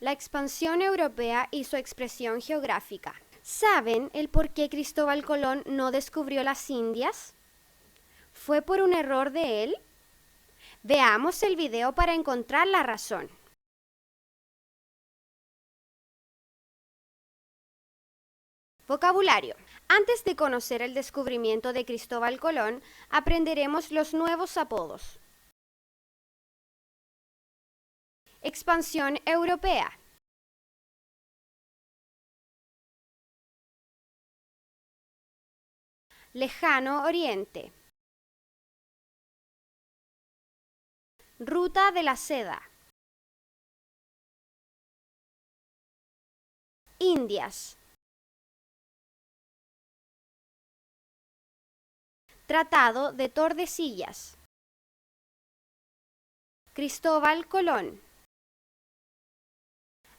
La expansión europea y su expresión geográfica. ¿Saben el por qué Cristóbal Colón no descubrió las Indias? ¿Fue por un error de él? Veamos el video para encontrar la razón. Vocabulario. Antes de conocer el descubrimiento de Cristóbal Colón, aprenderemos los nuevos apodos. Expansión europea. Lejano Oriente. Ruta de la Seda. Indias. Tratado de Tordesillas. Cristóbal Colón.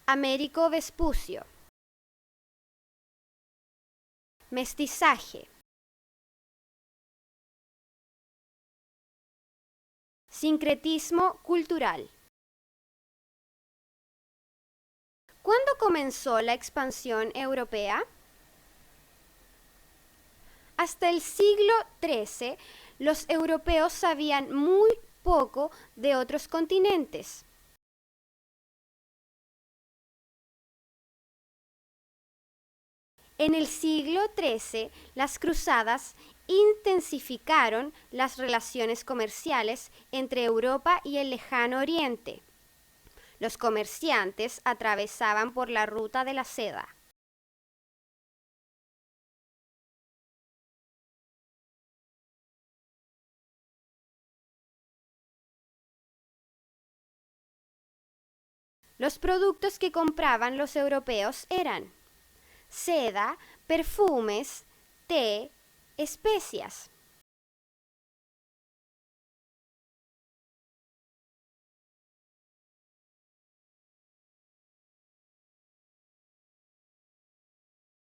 Américo Vespucio. Mestizaje. Sincretismo cultural. ¿Cuándo comenzó la expansión europea? Hasta el siglo XIII, los europeos sabían muy poco de otros continentes. En el siglo XIII, las cruzadas intensificaron las relaciones comerciales entre Europa y el lejano Oriente. Los comerciantes atravesaban por la ruta de la seda. Los productos que compraban los europeos eran seda, perfumes, té, especias.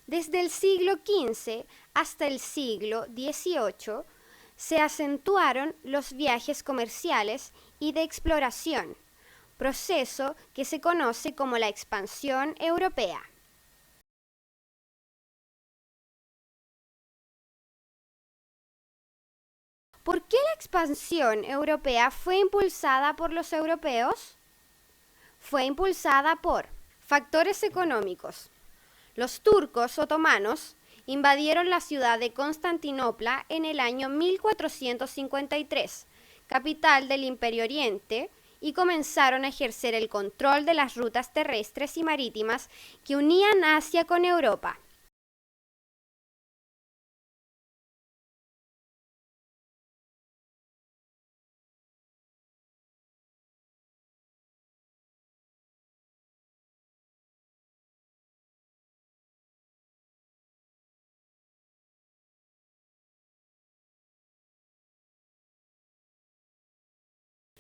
Desde el siglo XV hasta el siglo XVIII se acentuaron los viajes comerciales y de exploración, proceso que se conoce como la expansión europea. ¿Por qué la expansión europea fue impulsada por los europeos? Fue impulsada por factores económicos. Los turcos otomanos invadieron la ciudad de Constantinopla en el año 1453, capital del Imperio Oriente, y comenzaron a ejercer el control de las rutas terrestres y marítimas que unían Asia con Europa.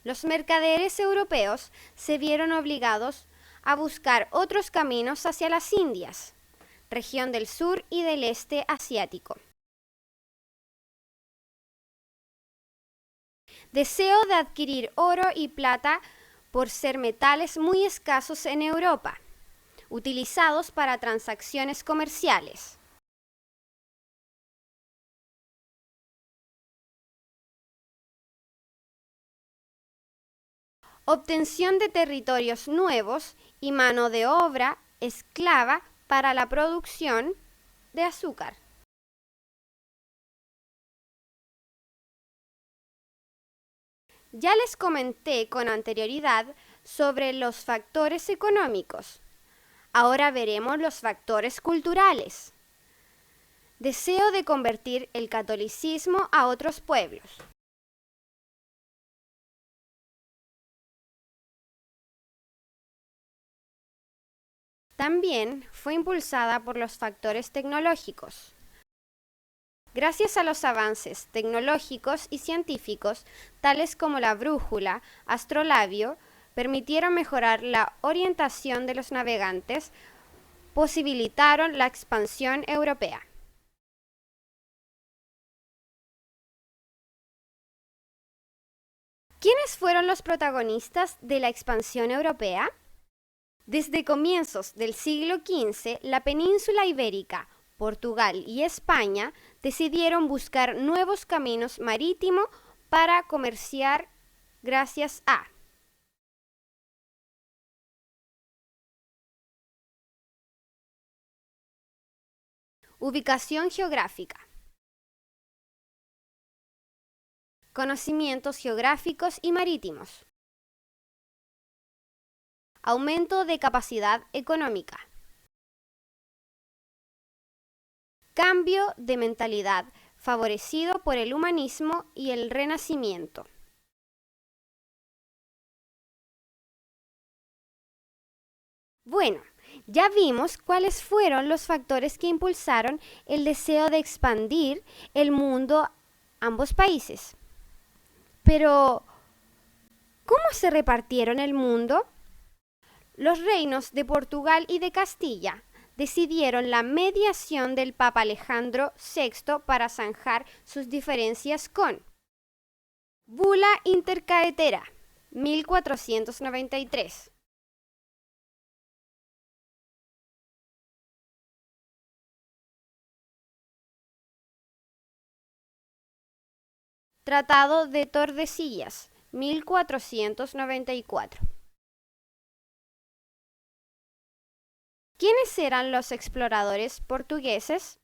Los mercaderes europeos se vieron obligados a buscar otros caminos hacia las Indias, región del sur y del este asiático. Deseo de adquirir oro y plata por ser metales muy escasos en Europa, utilizados para transacciones comerciales. Obtención de territorios nuevos y mano de obra esclava para la producción de azúcar. Ya les comenté con anterioridad sobre los factores económicos. Ahora veremos los factores culturales. Deseo de convertir el catolicismo a otros pueblos. También fue impulsada por los factores tecnológicos. Gracias a los avances tecnológicos y científicos, tales como la brújula, astrolabio, permitieron mejorar la orientación de los navegantes, posibilitaron la expansión europea. ¿Quiénes fueron los protagonistas de la expansión europea? Desde comienzos del siglo XV, la península ibérica, Portugal y España decidieron buscar nuevos caminos marítimos para comerciar gracias a ubicación geográfica, conocimientos geográficos y marítimos, aumento de capacidad económica, cambio de mentalidad favorecido por el humanismo y el Renacimiento. Bueno, ya vimos cuáles fueron los factores que impulsaron el deseo de expandir el mundo a ambos países. Pero, ¿cómo se repartieron el mundo? Los reinos de Portugal y de Castilla decidieron la mediación del Papa Alejandro VI para zanjar sus diferencias con Bula Intercaetera, 1493. Tratado de Tordesillas, 1494. ¿Quiénes eran los exploradores portugueses?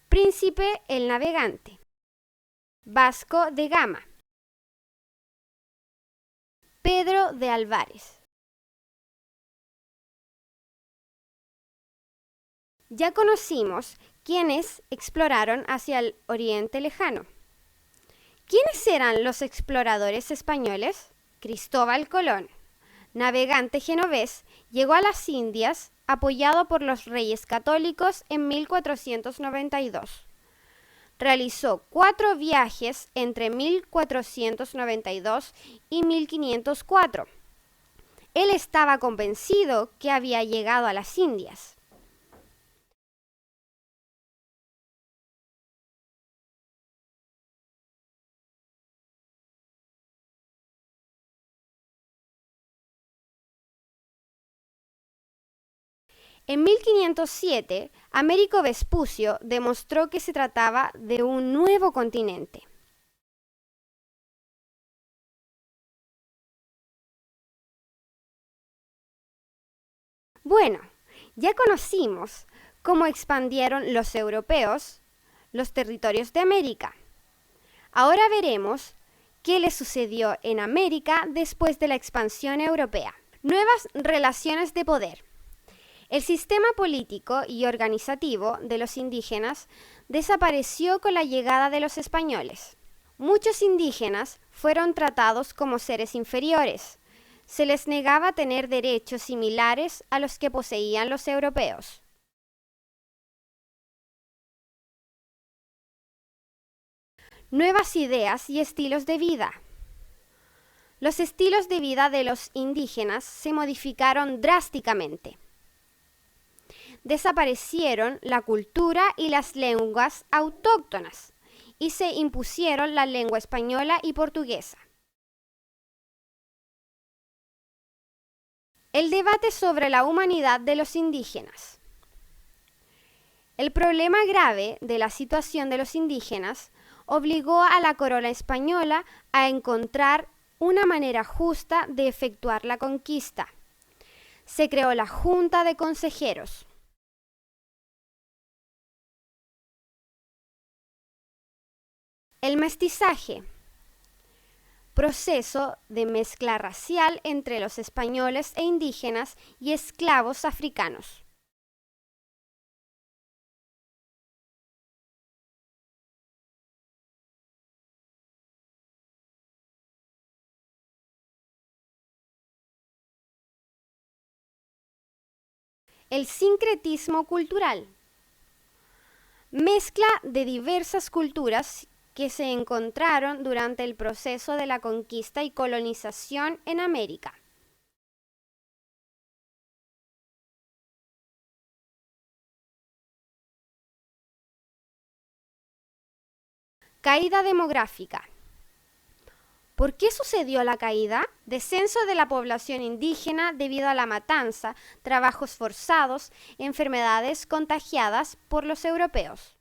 Príncipe el Navegante, Vasco de Gama, Pedro de Álvares. Ya conocimos quiénes exploraron hacia el Oriente Lejano. ¿Quiénes eran los exploradores españoles? Cristóbal Colón, navegante genovés, llegó a las Indias apoyado por los reyes católicos en 1492. Realizó 4 viajes entre 1492 y 1504. Él estaba convencido que había llegado a las Indias. En 1507, Américo Vespucio demostró que se trataba de un nuevo continente. Bueno, ya conocimos cómo expandieron los europeos los territorios de América. Ahora veremos qué le sucedió en América después de la expansión europea. Nuevas relaciones de poder. El sistema político y organizativo de los indígenas desapareció con la llegada de los españoles. Muchos indígenas fueron tratados como seres inferiores. Se les negaba tener derechos similares a los que poseían los europeos. Nuevas ideas y estilos de vida. Los estilos de vida de los indígenas se modificaron drásticamente. Desaparecieron la cultura y las lenguas autóctonas y se impusieron la lengua española y portuguesa. El debate sobre la humanidad de los indígenas. El problema grave de la situación de los indígenas obligó a la corona española a encontrar una manera justa de efectuar la conquista. Se creó la Junta de Consejeros. El mestizaje. Proceso de mezcla racial entre los españoles e indígenas y esclavos africanos. El sincretismo cultural. Mezcla de diversas culturas que se encontraron durante el proceso de la conquista y colonización en América. Caída demográfica. ¿Por qué sucedió la caída? Descenso de la población indígena debido a la matanza, trabajos forzados, enfermedades contagiadas por los europeos.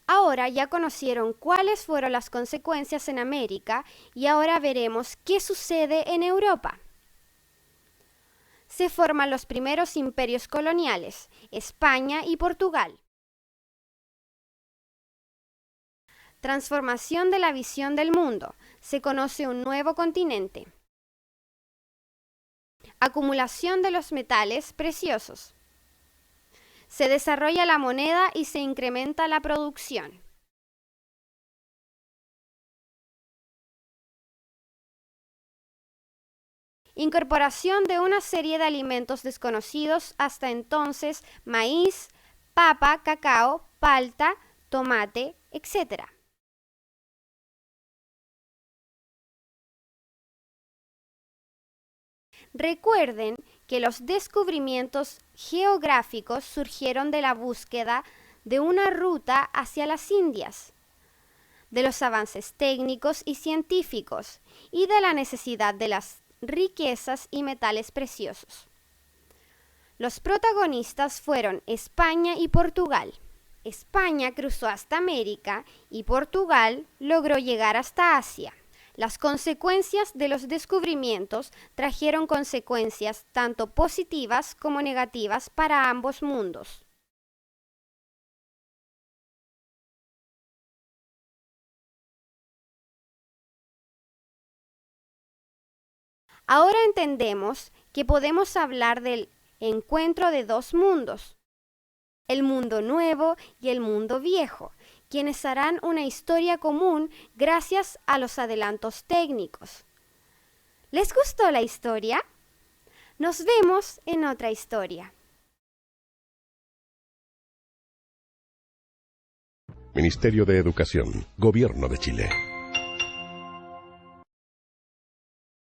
Ahora ya conocieron cuáles fueron las consecuencias en América y ahora veremos qué sucede en Europa. Se forman los primeros imperios coloniales, España y Portugal. Transformación de la visión del mundo. Se conoce un nuevo continente. Acumulación de los metales preciosos. Se desarrolla la moneda y se incrementa la producción. Incorporación de una serie de alimentos desconocidos hasta entonces: maíz, papa, cacao, palta, tomate, etc. Recuerden que los descubrimientos geográficos surgieron de la búsqueda de una ruta hacia las Indias, de los avances técnicos y científicos y de la necesidad de las riquezas y metales preciosos. Los protagonistas fueron España y Portugal. España cruzó hasta América y Portugal logró llegar hasta Asia. Las consecuencias de los descubrimientos trajeron consecuencias tanto positivas como negativas para ambos mundos. Ahora entendemos que podemos hablar del encuentro de dos mundos, el mundo nuevo y el mundo viejo, quienes harán una historia común gracias a los adelantos técnicos. ¿Les gustó la historia? Nos vemos en otra historia. Ministerio de Educación, Gobierno de Chile.